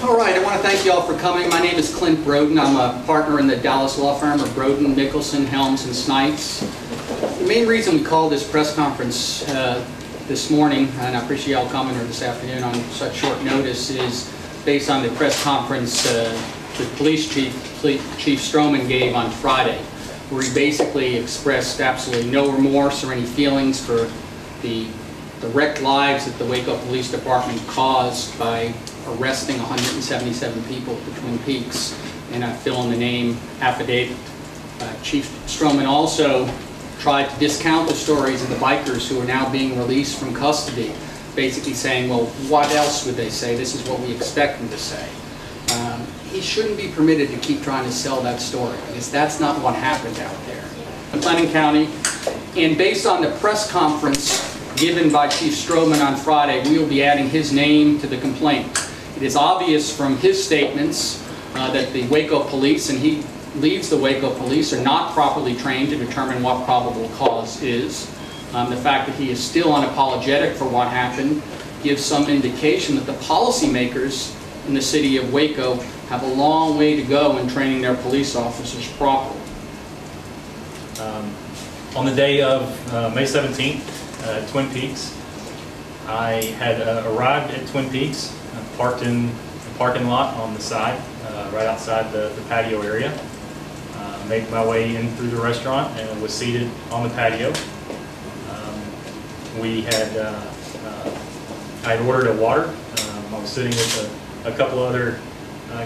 All right, I want to thank you all for coming. My name is Clint Broden. I'm a partner in the Dallas law firm of Broden, Mickelson, Helms, and Snipes. The main reason we called this press conference this morning, and I appreciate y'all coming, or this afternoon on such short notice, is based on the press conference the police chief Stroman gave on Friday, where he basically expressed absolutely no remorse or any feelings for the wrecked lives that the Waco Police Department caused by arresting 177 people at the Twin Peaks in a fill-in-the-name affidavit. Chief Stroman also tried to discount the stories of the bikers who are now being released from custody, basically saying, well, what else would they say? This is what we expect them to say. He shouldn't be permitted to keep trying to sell that story, because that's not what happened out there in Clendennen County. And based on the press conference given by Chief Stroman on Friday, we will be adding his name to the complaint. It is obvious from his statements that the Waco police, and he leads the Waco police, are not properly trained to determine what probable cause is. The fact that he is still unapologetic for what happened gives some indication that the policymakers in the city of Waco have a long way to go in training their police officers properly. On the day of May 17th, at Twin Peaks, I had arrived at Twin Peaks, parked in the parking lot on the side, right outside the patio area. Made my way in through the restaurant and was seated on the patio. I had ordered a water. I was sitting with a couple other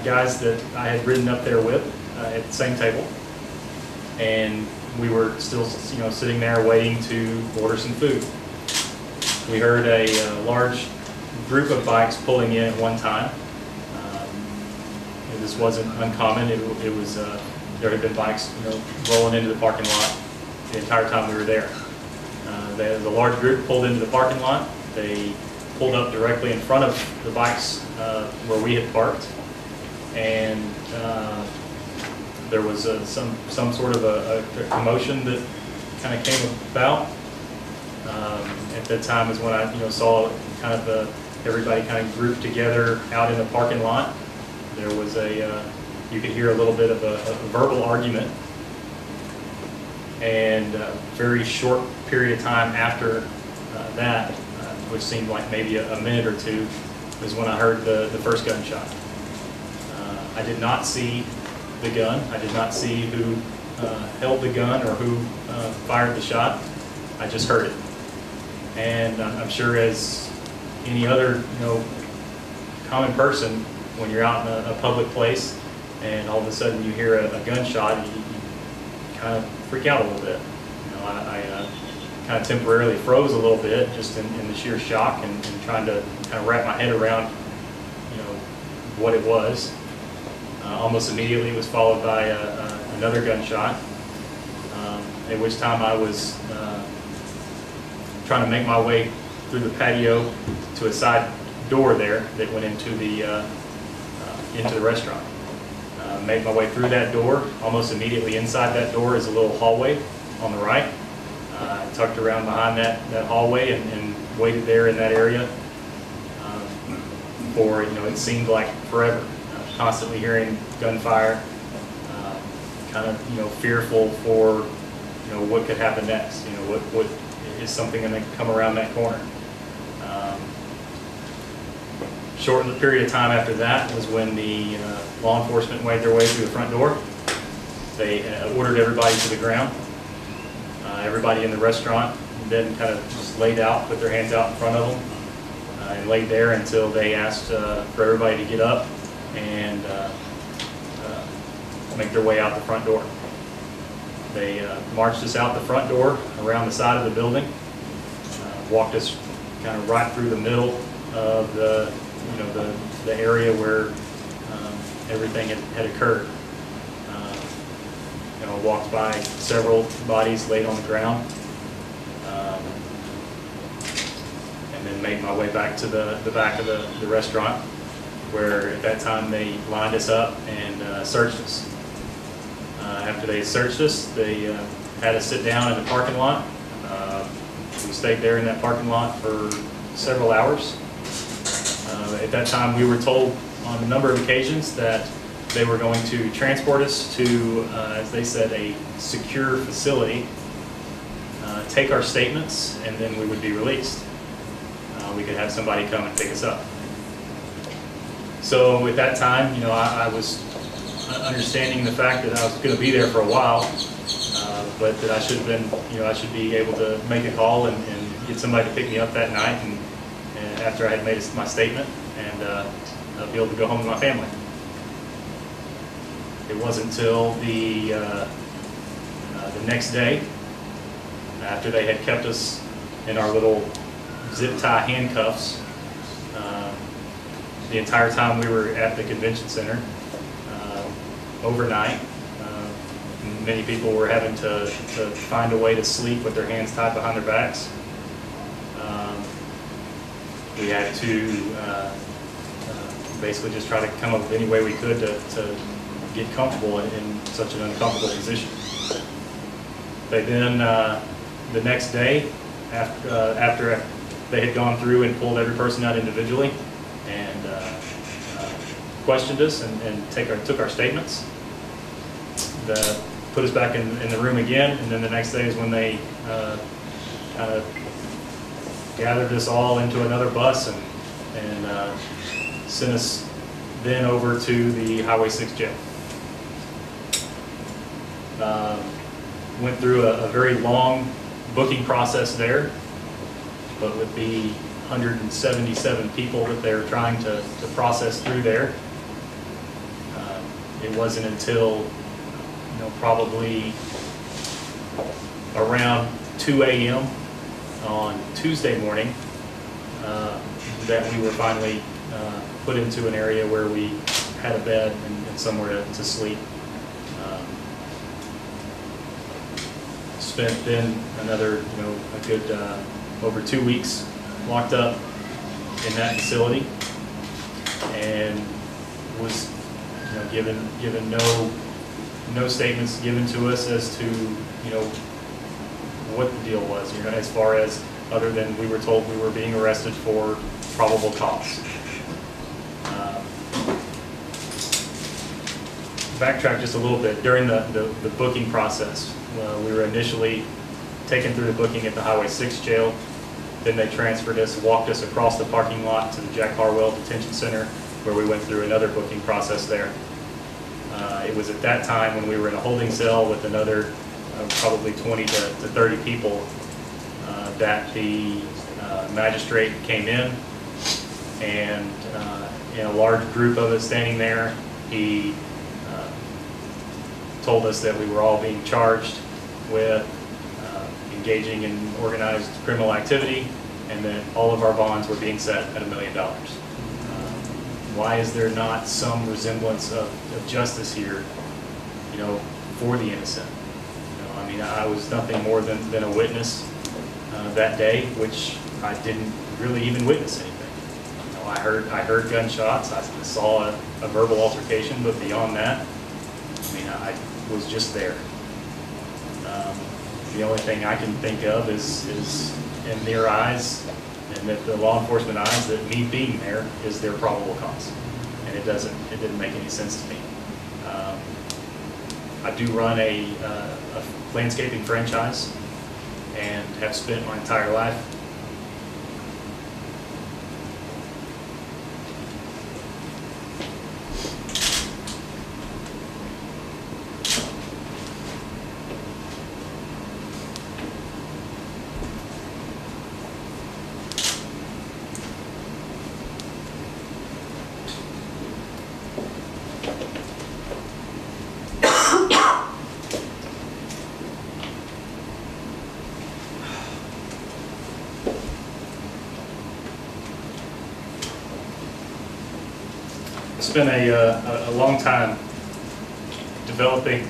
guys that I had ridden up there with at the same table, and we were still, sitting there waiting to order some food. We heard a large group of bikes pulling in at one time. This wasn't uncommon. It was there had been bikes, rolling into the parking lot the entire time we were there. The large group pulled into the parking lot. They pulled up directly in front of the bikes where we had parked, and there was some sort of a commotion that kind of came about. At that time is when I saw kind of everybody kind of grouped together out in the parking lot. There was you could hear a little bit of a verbal argument, and a very short period of time after that, which seemed like maybe a minute or two, is when I heard the first gunshot. I did not see the gun. I did not see who held the gun or who fired the shot. I just heard it. And I'm sure, as any other common person, when you're out in a public place and all of a sudden you hear a gunshot, you kind of freak out a little bit. I kind of temporarily froze a little bit, just in the sheer shock and trying to kind of wrap my head around what it was. Almost immediately it was followed by another gunshot, at which time I was trying to make my way through the patio to a side door there that went into the restaurant. Made my way through that door. Almost immediately inside that door is a little hallway on the right. Tucked around behind that hallway and waited there in that area for, it seemed like forever. Constantly hearing gunfire, kind of fearful for what could happen next. What is something going to come around that corner. Short in the period of time after that was when the law enforcement made their way through the front door. They ordered everybody to the ground. Everybody in the restaurant then kind of just laid out, put their hands out in front of them, and laid there until they asked for everybody to get up and make their way out the front door. They marched us out the front door, around the side of the building, walked us kind of right through the middle of the area where everything had occurred. Walked by several bodies laid on the ground, and then made my way back to the back of the restaurant, where at that time they lined us up and searched us. After they searched us, they had us sit down in the parking lot. We stayed there in that parking lot for several hours. At that time, we were told on a number of occasions that they were going to transport us to, as they said, a secure facility, take our statements, and then we would be released. We could have somebody come and pick us up. So at that time, I was understanding the fact that I was going to be there for a while, but that I should have been, I should be able to make a call and get somebody to pick me up that night, and after I had made my statement, and be able to go home with my family. It wasn't until the next day, after they had kept us in our little zip tie handcuffs the entire time we were at the convention center, overnight. Many people were having to find a way to sleep with their hands tied behind their backs. We had to basically just try to come up with any way we could to get comfortable in such an uncomfortable position. They then, the next day, after they had gone through and pulled every person out individually and questioned us and took our statements, put us back in the room again, and then the next day is when they kind of gathered us all into another bus and sent us then over to the Highway 6 jail. Went through a very long booking process there, but with the 177 people that they're trying to process through there, it wasn't until probably around 2 a.m. on Tuesday morning that we were finally put into an area where we had a bed and somewhere to sleep. Spent then another, a good over 2 weeks locked up in that facility, and was given no statements given to us as to what the deal was, as far as other than we were told we were being arrested for probable cause. Backtrack just a little bit. During the booking process, we were initially taken through the booking at the Highway 6 jail. Then they transferred us, walked us across the parking lot to the Jack Harwell Detention Center, where we went through another booking process there. It was at that time when we were in a holding cell with another probably 20 to 30 people that the magistrate came in, and in a large group of us standing there, he told us that we were all being charged with engaging in organized criminal activity, and that all of our bonds were being set at $1 million. Why is there not some resemblance of justice here, for the innocent? I mean, I was nothing more than a witness that day, which I didn't really even witness anything. I heard gunshots, I saw a verbal altercation, but beyond that, I mean, I was just there. The only thing I can think of is in their eyes, and that the law enforcement eyes, that me being there is their probable cause, and it didn't make any sense to me. I do run a landscaping franchise and have spent my entire life spent a long time developing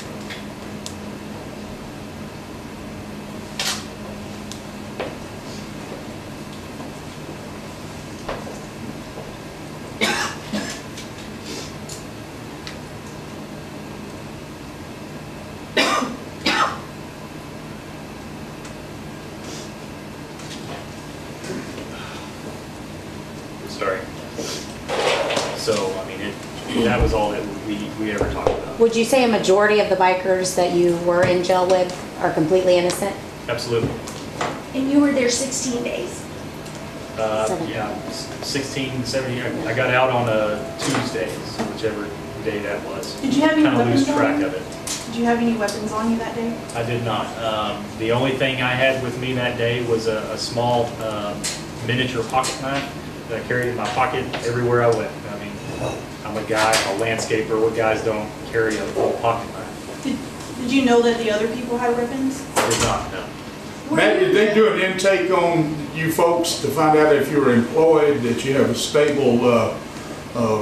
sorry. So, I mean, that was all that we ever talked about. Would you say a majority of the bikers that you were in jail with are completely innocent? Absolutely. And you were there 16 days. Yeah, 16, 17. I got out on a Tuesday, whichever day that was. Did you have any kind of lose weapons track on you? of it. Did you have any weapons on you that day? I did not. The only thing I had with me that day was a small miniature pocket knife that I carried in my pocket everywhere I went. I mean, I'm a guy, a landscaper. What guys don't carry a full pocket knife? Did you know that the other people had weapons? I did not, no. Matt, did they do an intake on you folks to find out if you were employed, that you have a stable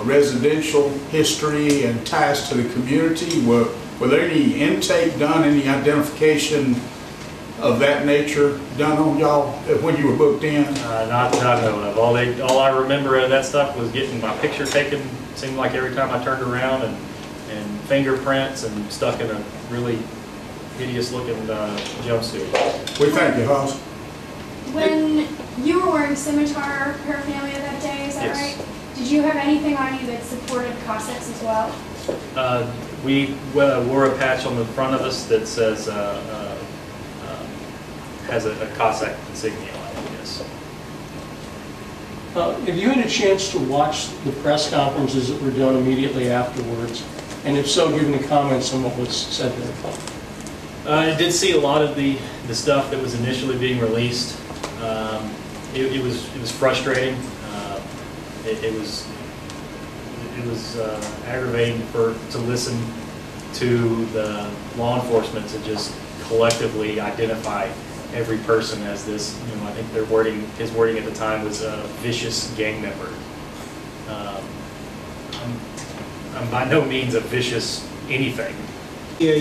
residential history and ties to the community? Were there any intake done, any identification of that nature done on y'all when you were booked in? Not that I know of. All I remember of that stuff was getting my picture taken, seemed like every time I turned around, and fingerprints and stuck in a really hideous looking jumpsuit. We thank you, Hoss. When you were wearing scimitar paraphernalia that day, is that Yes. right? Did you have anything on you that supported Cossacks as well? We wore a patch on the front of us that says, has a Cossack insignia on it, yes. Have you had a chance to watch the press conferences that were done immediately afterwards? And if so, give any comments on what was said there? I did see a lot of the stuff that was initially being released. It was frustrating. It was aggravating to listen to the law enforcement to just collectively identify every person as this. You know, I think his wording at the time was a vicious gang member. I'm by no means a vicious anything. Yeah,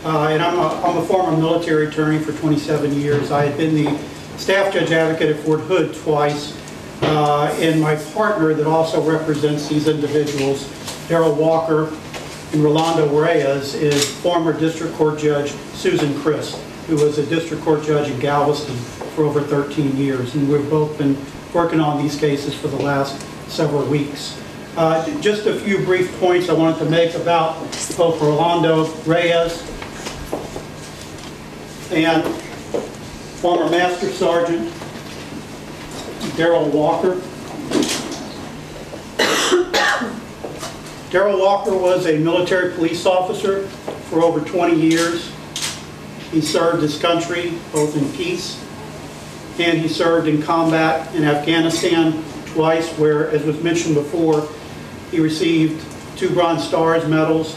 and I'm a former military attorney for 27 years. I had been the staff judge advocate at Fort Hood twice, and my partner that also represents these individuals, Darrell Walker and Rolando Reyes, is former district court judge Susan Christ, who was a district court judge in Galveston for over 13 years, and we've both been working on these cases for the last several weeks. Just a few brief points I wanted to make about both Rolando Reyes and former Master Sergeant Darrell Walker. Darrell Walker was a military police officer for over 20 years. He served his country both in peace, and he served in combat in Afghanistan twice, where, as was mentioned before, he received 2 Bronze Stars medals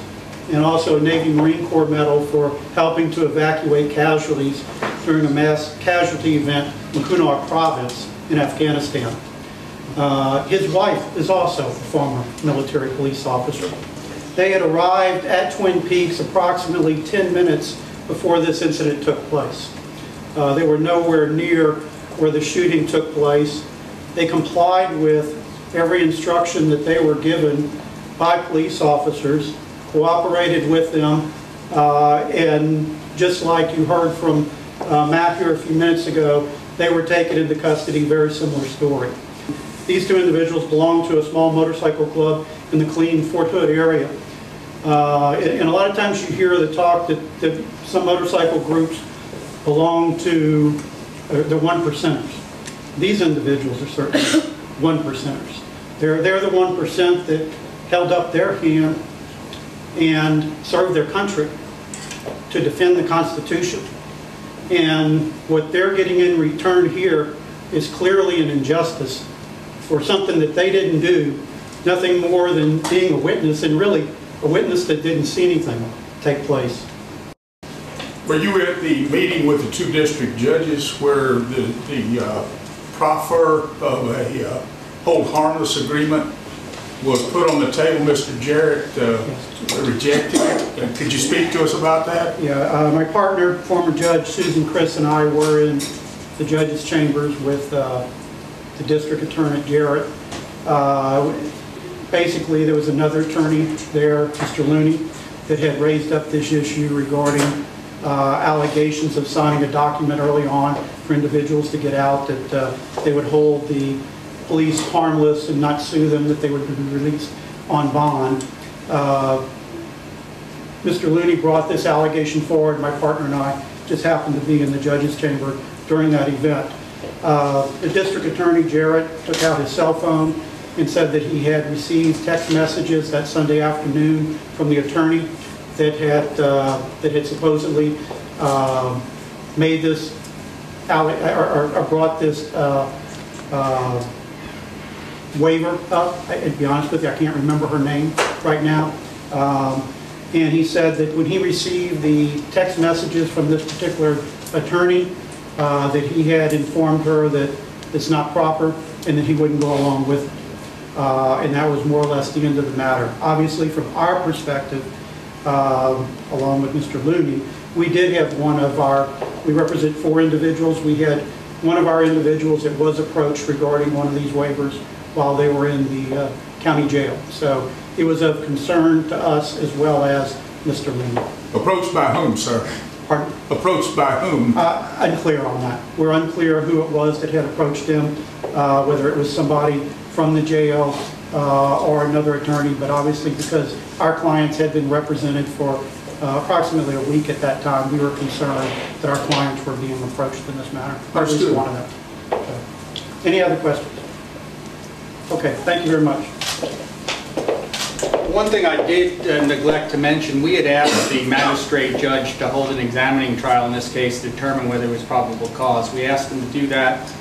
and also a Navy Marine Corps medal for helping to evacuate casualties during a mass casualty event in Kunar province in Afghanistan. His wife is also a former military police officer. They had arrived at Twin Peaks approximately 10 minutes before this incident took place. They were nowhere near where the shooting took place. They complied with every instruction that they were given by police officers, cooperated with them, and just like you heard from Matt here a few minutes ago, they were taken into custody. Very similar story. These 2 individuals belong to a small motorcycle club in the clean Fort Hood area. And a lot of times you hear the talk that some motorcycle groups belong to the 1%ers. These individuals are certainly 1%ers. They're the 1% that held up their hand and served their country to defend the Constitution. And what they're getting in return here is clearly an injustice for something that they didn't do, nothing more than being a witness, and really a witness that didn't see anything take place. Were you at the meeting with the 2 district judges where the proffer of a hold harmless agreement was put on the table? Mr. Jarrett rejected it. Could you speak to us about that? Yeah, my partner, former Judge Susan Christ, and I were in the judges' chambers with the District Attorney Jarrett. Basically, there was another attorney there, Mr. Looney, that had raised up this issue regarding allegations of signing a document early on for individuals to get out, that they would hold the police harmless and not sue them, that they would be released on bond. Mr. Looney brought this allegation forward. My partner and I just happened to be in the judge's chamber during that event. The district attorney, Jarrett, took out his cell phone and said that he had received text messages that Sunday afternoon from the attorney that had supposedly made this, or brought this waiver up. To be honest with you, I can't remember her name right now. And he said that when he received the text messages from this particular attorney, that he had informed her that it's not proper and that he wouldn't go along with it. And that was more or less the end of the matter. Obviously, from our perspective, along with Mr. Looney, we did have we represent 4 individuals. We had one of our individuals that was approached regarding one of these waivers while they were in the county jail. So it was of concern to us as well as Mr. Looney. Approached by whom, sir? Pardon? Approached by whom? Unclear on that. We're unclear who it was that had approached him, whether it was somebody from the jail or another attorney, but obviously because our clients had been represented for approximately a week at that time, we were concerned that our clients were being approached in this matter. Or at least one of them. So, any other questions? Okay, thank you very much. One thing I did neglect to mention, we had asked the magistrate judge to hold an examining trial in this case to determine whether there was probable cause. We asked him to do that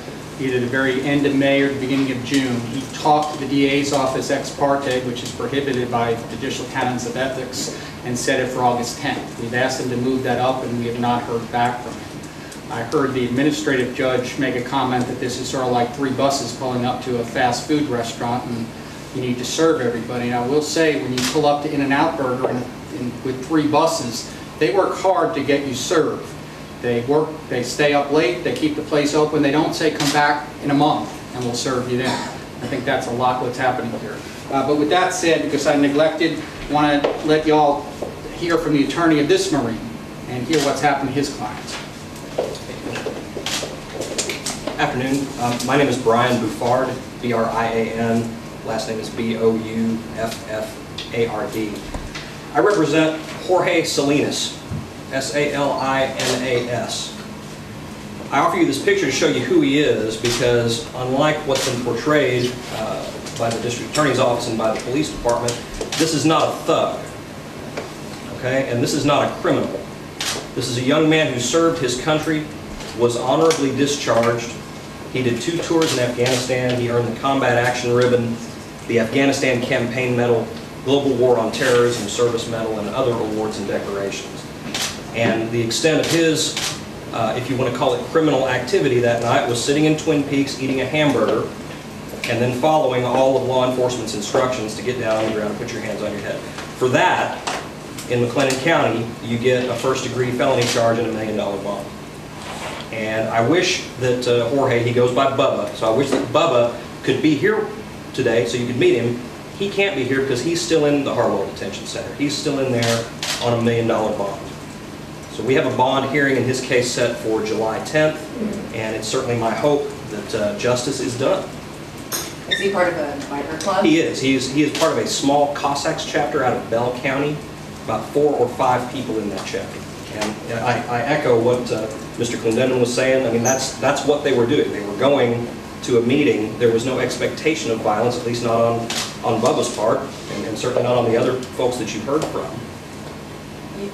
either the very end of May or the beginning of June. He talked to the DA's office ex parte, which is prohibited by judicial canons of ethics, and set it for August 10th. We've asked him to move that up, and we have not heard back from him. I heard the administrative judge make a comment that this is sort of like 3 buses pulling up to a fast food restaurant, and you need to serve everybody. And I will say, when you pull up to In-N-Out Burger with 3 buses, they work hard to get you served. They stay up late, they keep the place open. They don't say, come back in a month and we'll serve you then. I think that's a lot what's happening here. But with that said, because I neglected, I want to let y'all hear from the attorney of this Marine and hear what's happened to his clients. Afternoon. My name is Brian Buffard, B-R-I-A-N. Last name is B-O-U-F-F-A-R-D. I represent Jorge Salinas, S-A-L-I-N-A-S. I offer you this picture to show you who he is because unlike what's been portrayed by the district attorney's office and by the police department, this is not a thug, okay? And this is not a criminal. This is a young man who served his country, was honorably discharged. He did 2 tours in Afghanistan. He earned the Combat Action Ribbon, the Afghanistan Campaign Medal, Global War on Terrorism Service Medal, and other awards and decorations. And the extent of his, if you want to call it criminal activity that night, was sitting in Twin Peaks eating a hamburger and then following all of law enforcement's instructions to get down on the ground and put your hands on your head. For that, in Clendennen County, you get a first-degree felony charge and a $1 million bond. And I wish that Jorge, he goes by Bubba, so I wish that Bubba could be here today so you could meet him. He can't be here because he's still in the Harwell Detention Center. He's still in there on a $1 million bond. So we have a bond hearing in his case set for July 10th, and it's certainly my hope that justice is done. Is he part of a biker club? He is. He is part of a small Cossacks chapter out of Bell County, about 4 or 5 people in that chapter. And I echo what Mr. Clendennen was saying. I mean, that's what they were doing. They were going to a meeting. There was no expectation of violence, at least not on Bubba's part, and certainly not on the other folks that you've heard from.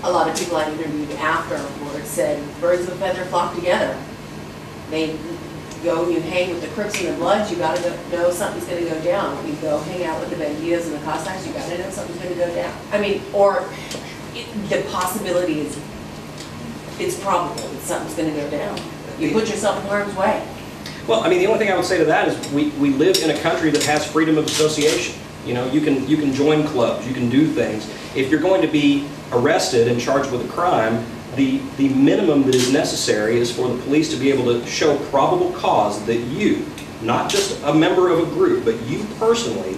A lot of people I interviewed afterwards said birds of a feather flock together. They go and you hang with the Crips and the Bloods, you got to know something's going to go down. When you go hang out with the Bandidos and the Cossacks, you got to know something's going to go down. I mean, or the possibility is, it's probable that something's going to go down. You put yourself in harm's way. Well, I mean, the only thing I would say to that is we live in a country that has freedom of association. You know, you can join clubs, you can do things. If you're going to be arrested and charged with a crime, the minimum that is necessary is for the police to be able to show probable cause that you, not just a member of a group, but you personally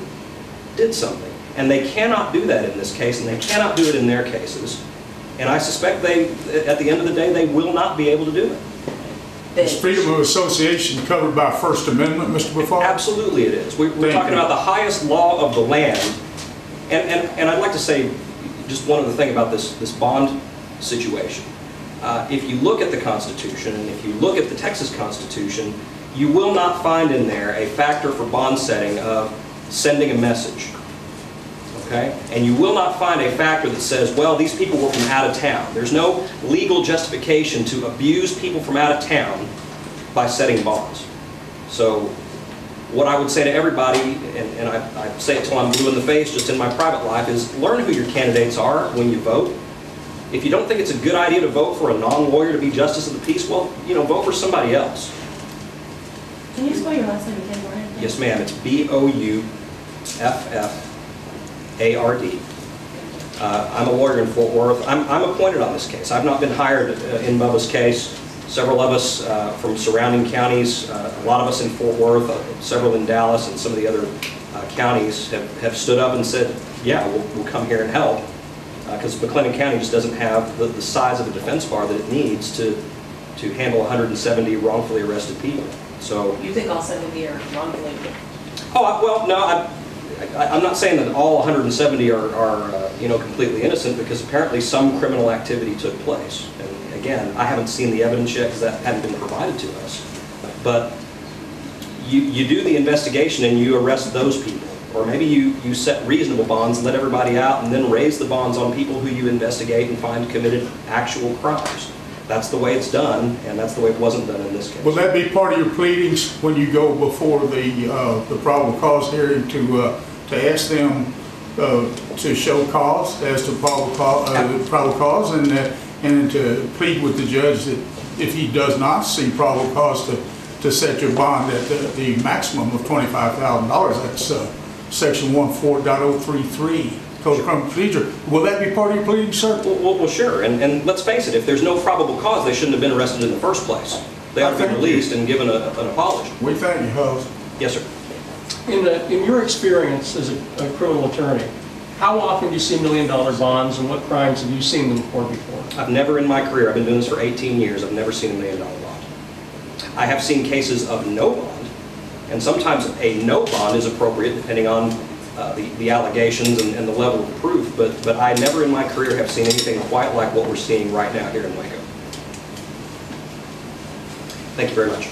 did something. And they cannot do that in this case, and they cannot do it in their cases. And I suspect at the end of the day, they will not be able to do it. Is freedom of association covered by First Amendment, Mr. Buffard? Absolutely it is. We're talking about the highest law of the land And I'd like to say just one other thing about this bond situation. If you look at the Constitution, and if you look at the Texas Constitution, you will not find in there a factor for bond setting of sending a message. Okay? And you will not find a factor that says, well, these people were from out of town. There's no legal justification to abuse people from out of town by setting bonds. So what I would say to everybody, and I say it till I'm blue in the face just in my private life, is learn who your candidates are when you vote. If you don't think it's a good idea to vote for a non-lawyer to be justice of the peace, well, vote for somebody else. Can you spell your last name again, Brian? Yes, ma'am. It's Bouffard. I'm a lawyer in Fort Worth. I'm appointed on this case. I've not been hired in Bubba's case. Several of us from surrounding counties, a lot of us in Fort Worth, several in Dallas, and some of the other counties have stood up and said, yeah, we'll come here and help. Because Clendennen County just doesn't have the size of a defense bar that it needs to handle 170 wrongfully arrested people. So You think all 70 are wrongfully? oh, well, no, I'm not saying that all 170 are completely innocent, because apparently some criminal activity took place. And again, I haven't seen the evidence yet because that hadn't been provided to us. But you do the investigation and you arrest those people. Or maybe you set reasonable bonds and let everybody out, and then raise the bonds on people who you investigate and find committed actual crimes. That's the way it's done, and that's the way it wasn't done in this case. Will that be part of your pleadings when you go before the probable cause hearing to ask them to show cause as to probable cause, and to plead with the judge that if he does not see probable cause to set your bond at the maximum of $25,000? That's Section 14.033 Code of Criminal Procedure. Will that be part of your pleading, sir? Well, sure. And let's face it, if there's no probable cause, they shouldn't have been arrested in the first place. They ought to be released and given an apology. We thank you, Hose. Yes, sir. In your experience as a criminal attorney, how often do you see $1 million bonds, and what crimes have you seen them for before? I've never in my career, I've been doing this for 18 years, I've never seen $1 million bond. I have seen cases of no bond, and sometimes a no bond is appropriate depending on the allegations and the level of proof, but I never in my career have seen anything quite like what we're seeing right now here in Waco. Thank you very much.